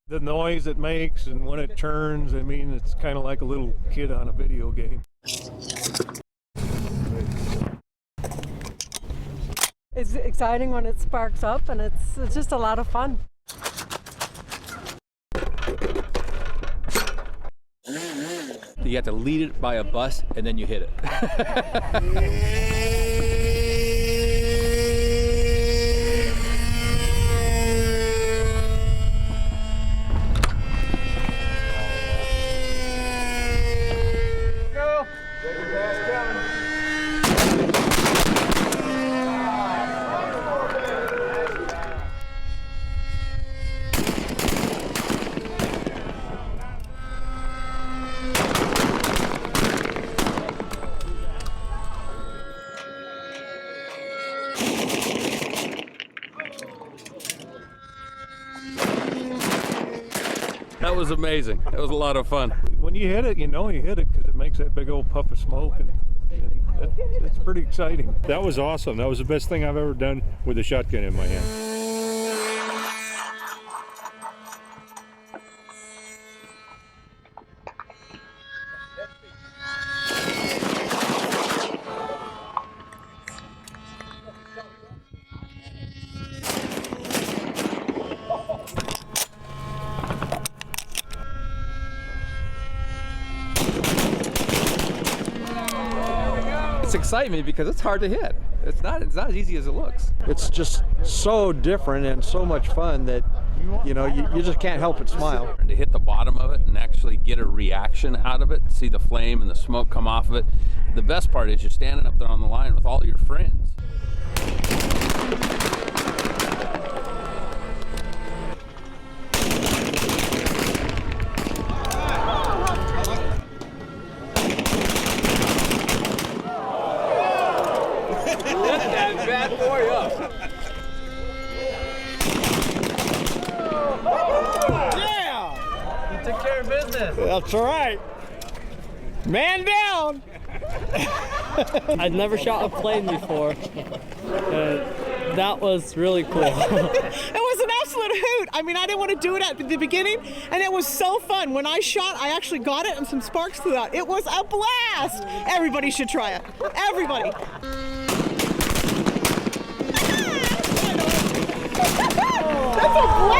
The noise it makes and when it turns, I mean, it's kind of like a little kid on a video game. It's exciting when it sparks up, and it's just a lot of fun. You have to lead it by a bus and then you hit it. That was amazing. That was a lot of fun. When you hit it, you know you hit it because it makes that big old puff of smoke, and it's pretty exciting. That was awesome. That was the best thing I've ever done with a shotgun in my hand. It's exciting me because it's hard to hit. It's not as easy as it looks. It's just so different and so much fun that, you know, you just can't help but smile. And to hit the bottom of it and actually get a reaction out of it, see the flame and the smoke come off of it. The best part is you're standing up there on the line with all your friends. Bad boy up. Yeah! You took care of business. That's all right. Man down! I'd never shot a plane before. That was really cool. It was an absolute hoot. I mean, I didn't want to do it at the beginning, and it was so fun. When I shot, I actually got it and some sparks flew out. It was a blast. Everybody should try it. Everybody. That's a blast.